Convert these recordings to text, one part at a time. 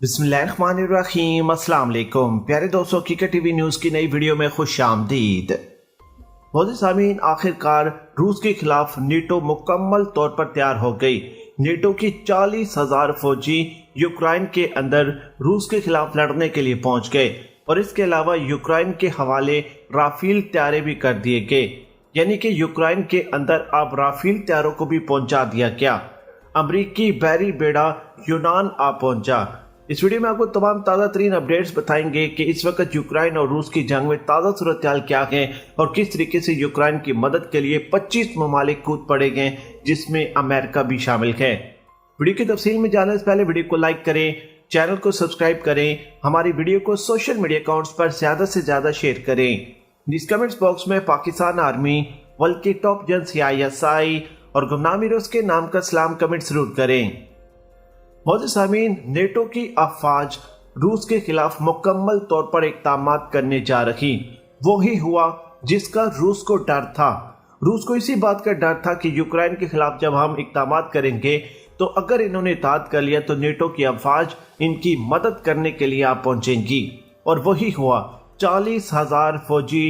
बिस्मिल्लाहिर्रहमानिर्रहीम। अस्सलाम वालेकुम प्यारे दोस्तों, हकीकत टीवी न्यूज़ की नई वीडियो में खुश आमदीद। मोदी सामीन, आखिरकार रूस के खिलाफ नेटो मुकम्मल तौर पर तैयार हो गई। नेटो की 40,000 फौजी यूक्रेन के अंदर रूस के खिलाफ लड़ने के लिए पहुंच गए और इसके अलावा यूक्रेन के हवाले राफेल तैयारे भी कर दिए गए, यानी कि यूक्रेन के अंदर अब राफेल तैयारों को भी पहुंचा दिया गया। अमरीकी बहरी बेड़ा यूनान आ पहुंचा। इस वीडियो में आपको तमाम ताज़ा तरीन अपडेट्स बताएंगे कि इस वक्त यूक्रेन और रूस की जंग में ताज़ा सूरत हाल क्या है और किस तरीके से यूक्रेन की मदद के लिए 25 ममालिक कूद पड़े गए, जिसमें अमेरिका भी शामिल है। वीडियो की तफसील में जाने से पहले वीडियो को लाइक करें, चैनल को सब्सक्राइब करें, हमारी वीडियो को सोशल मीडिया अकाउंट्स पर ज़्यादा से ज़्यादा शेयर करें। इस कमेंट्स बॉक्स में पाकिस्तान आर्मी, वर्ल्ड की टॉप एजेंसी ISI और गुमनाम हीरोज के नाम का सलाम कमेंट जरूर करें। मोदी सामीन, नेटो की अफवाज रूस के खिलाफ मुकम्मल तौर पर इक़दामात करने जा रही। वो ही हुआ जिसका रूस को डर था। रूस को इसी बात का डर था कि यूक्रेन के खिलाफ जब हम इक़दामात करेंगे तो अगर इन्होंने इताअत कर लिया तो नेटो की अफवाज इनकी मदद करने के लिए आ पहुंचेंगी। और वही हुआ। 40,000 फौजी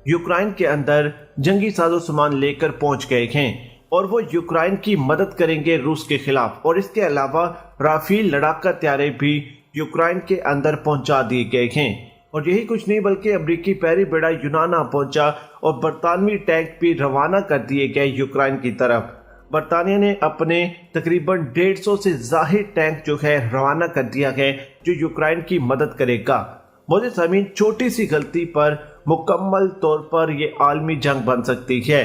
यूक्रेन के अंदर जंगी साजो सामान लेकर पहुंच गए हैं और वो यूक्रेन की मदद करेंगे रूस के खिलाफ। और इसके अलावा राफेल लड़ाका तैयारे भी यूक्रेन के अंदर पहुंचा दिए गए हैं। और यही कुछ नहीं बल्कि अमरीकी बहरी बेड़ा यूनान पहुंचा और बरतानवी टैंक भी रवाना कर दिए गए यूक्रेन की तरफ। बरतानिया ने अपने तकरीबन 150 से ज़ाहिद टैंक जो है रवाना कर दिया है, जो यूक्रेन की मदद करेगा। मोदी सामीन, छोटी सी गलती पर मुकम्मल तौर पर यह आलमी जंग बन सकती है।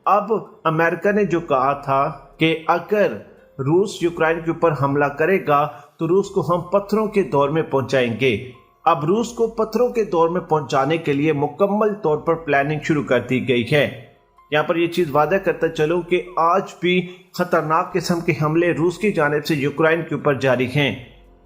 अब अमेरिका ने जो कहा था कि अगर रूस यूक्रेन के ऊपर हमला करेगा तो रूस को हम पत्थरों के दौर में पहुंचाएंगे। अब रूस को पत्थरों के दौर में पहुंचाने के लिए मुकम्मल तौर पर प्लानिंग शुरू कर दी गई है। यहाँ पर यह चीज वादा करता चलूं कि आज भी खतरनाक किस्म के हमले रूस की जानिब से यूक्रेन के ऊपर जारी हैं।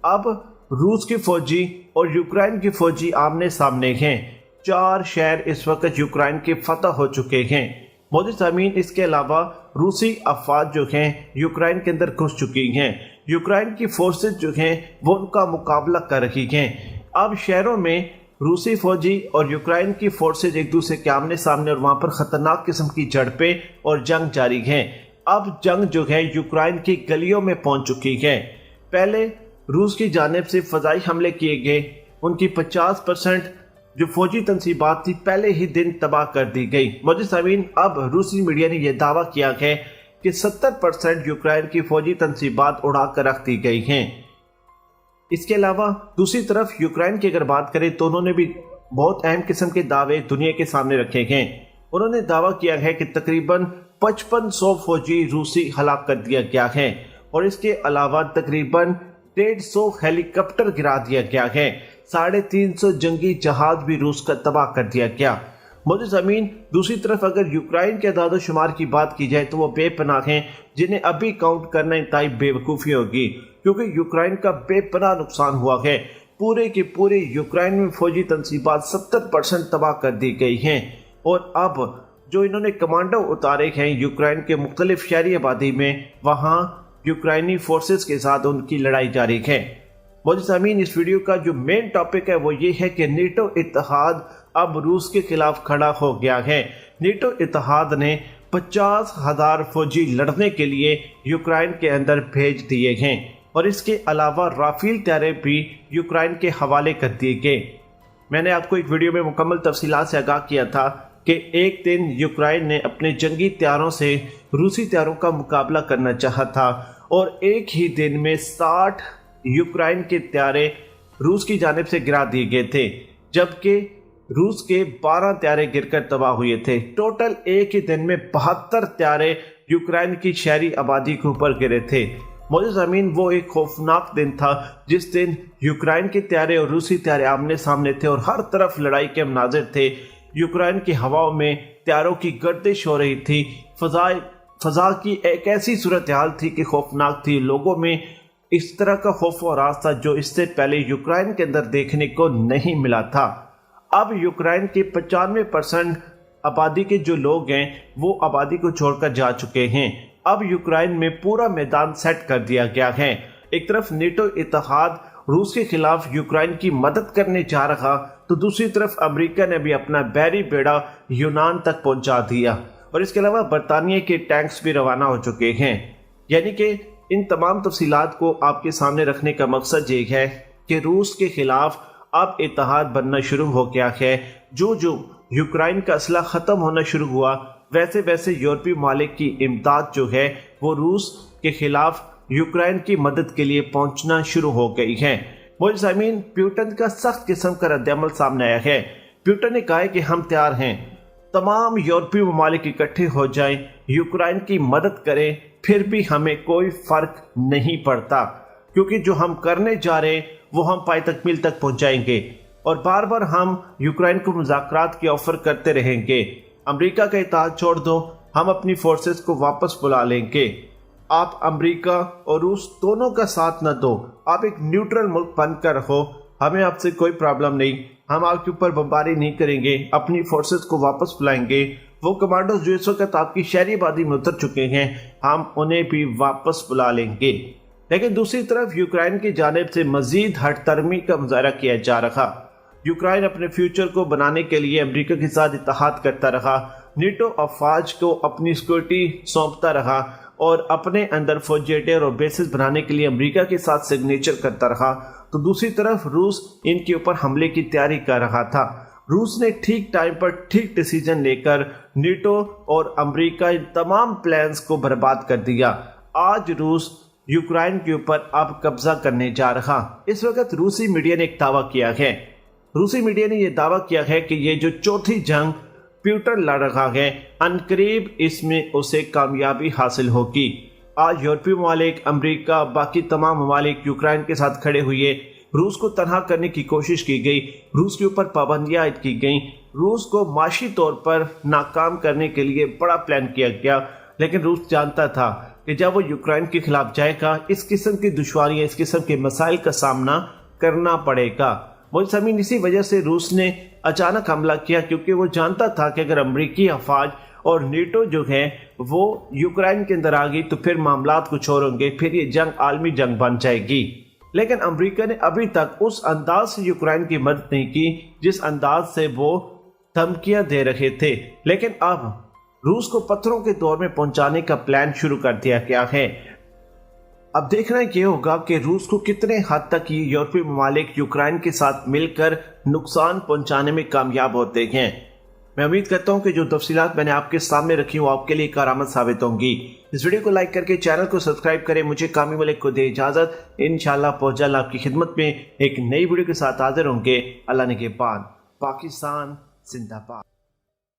अब रूस की फौजी और यूक्रेन की फौजी आमने सामने हैं। 4 शहर इस वक्त यूक्रेन के फतह हो चुके हैं। मोदी सामीन, इसके अलावा रूसी अफवाज जो हैं यूक्रेन के अंदर घुस चुकी हैं। यूक्रेन की फोर्सेस जो हैं वो उनका मुकाबला कर रही हैं। अब शहरों में रूसी फौजी और यूक्रेन की फोर्सेस एक दूसरे के आमने सामने और वहां पर खतरनाक किस्म की झड़पें और जंग जारी है। अब जंग जो है यूक्रेन की गलियों में पहुंच चुकी है। पहले रूस की जानिब से फजाई हमले किए गए, उनकी 50% जो फौजी तनसीबात थी पहले ही दिन तबाह कर दी गई। मोदी सामीन, अब रूसी मीडिया ने यह दावा किया है कि 70% यूक्रेन की फौजी तनसीबात उड़ा कर रख दी गई हैं। इसके अलावा दूसरी तरफ यूक्रेन की अगर बात करें तो उन्होंने भी बहुत अहम किस्म के दावे दुनिया के सामने रखे हैं। उन्होंने दावा किया है कि तकरीबन 5500 फौजी रूसी हलाक कर दिया गया है और इसके अलावा तकरीबन 150 हेलीकॉप्टर गिरा दिया गया है। 350 जंगी जहाज भी रूस का तबाह कर दिया गया। मोदी ज़मीन, दूसरी तरफ अगर यूक्रेन के अदाद शुमार की बात की जाए तो वो बेपनाह हैं, जिन्हें अभी काउंट करना इंतहाई बेवकूफ़ी होगी, क्योंकि यूक्रेन का बेपनाह नुकसान हुआ है। पूरे के पूरे यूक्रेन में फौजी तनसीबात 70% तबाह कर दी गई हैं। और अब जो इन्होंने कमांडो उतारे हैं यूक्रेन के मुख्तलिफ शहरी आबादी में, वहाँ यूक्रेनी फोर्सेस के साथ उनकी लड़ाई जारी है। मोदी सामीन, इस वीडियो का जो मेन टॉपिक है वो ये है कि नेटो इत्तेहाद अब रूस के खिलाफ खड़ा हो गया है। नेटो इत्तेहाद ने 50,000 फौजी लड़ने के लिए यूक्रेन के अंदर भेज दिए हैं और इसके अलावा राफेल तैयारे भी यूक्रेन के हवाले कर दिए गए। मैंने आपको एक वीडियो में मुकम्मल तफसीलात से आगाह किया था कि एक दिन यूक्रेन ने अपने जंगी तैयारों से रूसी तैयारों का मुकाबला करना चाहा था और एक ही दिन में 60 यूक्रेन के तैयारे रूस की जानिब से गिरा दिए गए थे, जबकि रूस के 12 तैयारे गिरकर तबाह हुए थे। टोटल एक ही दिन में 72 तैयारे यूक्रेन की शहरी आबादी के ऊपर गिरे थे। मोदी ज़मीन, वो एक खौफनाक दिन था जिस दिन यूक्रेन के तैयारे और रूसी तैयारे आमने सामने थे और हर तरफ लड़ाई के मनाजिर थे। यूक्रेन की हवाओं में तैयारों की गर्दिश हो रही थी। फजा की एक ऐसी सूरत हाल थी कि खौफनाक थी। लोगों में इस तरह का खौफ और राज था जो इससे पहले यूक्रेन के अंदर देखने को नहीं मिला था। अब यूक्रेन के 95% आबादी के जो लोग हैं वो आबादी को छोड़कर जा चुके हैं। अब यूक्रेन में पूरा मैदान सेट कर दिया गया है। ایک طرف نیٹو اتحاد روس کے خلاف یوکرائن کی مدد کرنے جا رہا تو دوسری طرف امریکہ نے بھی اپنا بحری بیڑا یونان تک پہنچا دیا، اور اس کے علاوہ برطانیہ کے ٹینکس بھی روانہ ہو چکے ہیں۔ یعنی کہ ان تمام تفصیلات کو آپ کے سامنے رکھنے کا مقصد یہ ہے کہ روس کے خلاف اب اتحاد بننا شروع ہو گیا ہے۔ جو یوکرائن کا اسلحہ ختم ہونا شروع ہوا، ویسے ویسے یورپی ممالک کی امداد جو ہے وہ روس کے خلاف یوکرائن کی مدد کے لیے پہنچنا شروع ہو گئی ہے۔ معزز سامعین، پیوٹن کا سخت قسم کا رد عمل سامنے آیا ہے۔ پیوٹن نے کہا ہے کہ ہم تیار ہیں، تمام یورپی ممالک اکٹھے ہو جائیں، یوکرائن کی مدد کریں، پھر بھی ہمیں کوئی فرق نہیں پڑتا، کیونکہ جو ہم کرنے جا رہے ہیں وہ ہم پائے تکمیل تک پہنچائیں گے، اور بار بار ہم یوکرائن کو مذاکرات کی آفر کرتے رہیں گے۔ امریکہ کا اتحاد چھوڑ دو، ہم اپنی فورسز کو واپس بلا لیں گے۔ آپ امریکہ اور روس دونوں کا ساتھ نہ دو، آپ ایک نیوٹرل ملک بن کر رہو، ہمیں آپ سے کوئی پرابلم نہیں، ہم آپ کے اوپر بمباری نہیں کریں گے، اپنی فورسز کو واپس بلائیں گے۔ وہ کمانڈوز جو اس وقت آپ کی شہری آبادی میں اتر چکے ہیں، ہم انہیں بھی واپس بلا لیں گے۔ لیکن دوسری طرف یوکرائن کی جانب سے مزید ہٹ درمی کا مظاہرہ کیا جا رہا۔ یوکرائن اپنے فیوچر کو بنانے کے لیے امریکہ کے ساتھ اتحاد کرتا رہا، نیٹو افواج کو اپنی سیکورٹی سونپتا رہا، اور اپنے اندر فوجی اڈے اور بیسز بنانے کے لیے امریکہ کے ساتھ سگنیچر کرتا رہا، تو دوسری طرف روس ان کے اوپر حملے کی تیاری کر رہا تھا۔ روس نے ٹھیک ٹائم پر ٹھیک ڈیسیجن لے کر نیٹو اور امریکہ ان تمام پلانز کو برباد کر دیا۔ آج روس یوکرائن کے اوپر اب قبضہ کرنے جا رہا۔ اس وقت روسی میڈیا نے ایک دعویٰ کیا ہے، روسی میڈیا نے یہ دعویٰ کیا ہے کہ یہ جو چوتھی جنگ پیوٹن لڑ رہا ہے، عنقریب اس میں اسے کامیابی حاصل ہوگی۔ آج یورپی ممالک، امریکہ، باقی تمام ممالک یوکرائن کے ساتھ کھڑے ہوئے، روس کو تنہا کرنے کی کوشش کی گئی، روس کے اوپر پابندیاں عائد کی گئیں، روس کو معاشی طور پر ناکام کرنے کے لیے بڑا پلان کیا گیا۔ لیکن روس جانتا تھا کہ جب وہ یوکرائن کے خلاف جائے گا، اس قسم کی دشواریاں، اس قسم کے مسائل کا سامنا کرنا پڑے گا۔ سامعین، اسی وجہ سے روس نے اچانک حملہ کیا، کیونکہ وہ جانتا تھا کہ اگر امریکی افواج اور نیٹو جو ہے وہ یوکرائن کے اندر آ گئی تو پھر معاملات کچھ اور ہوں گے، پھر یہ جنگ عالمی جنگ بن جائے گی۔ لیکن امریکہ نے ابھی تک اس انداز سے یوکرائن کی مدد نہیں کی جس انداز سے وہ دھمکیاں دے رہے تھے، لیکن اب روس کو پتھروں کے دور میں پہنچانے کا پلان شروع کر دیا گیا ہے۔ اب دیکھنا یہ ہوگا کہ روس کو کتنے حد تک یہ یورپی ممالک یوکرائن کے ساتھ مل کر نقصان پہنچانے میں کامیاب ہوتے ہیں۔ میں امید کرتا ہوں کہ جو تفصیلات میں نے آپ کے سامنے رکھی وہ آپ کے لیے کارآمد ثابت ہوں گی۔ اس ویڈیو کو لائک کر کے چینل کو سبسکرائب کریں۔ مجھے کامی ملک کو دے اجازت، انشاءاللہ پہنچ جلد آپ کی خدمت میں ایک نئی ویڈیو کے ساتھ حاضر ہوں گے۔ اللہ نگہبان۔ پاکستان زندہ باد۔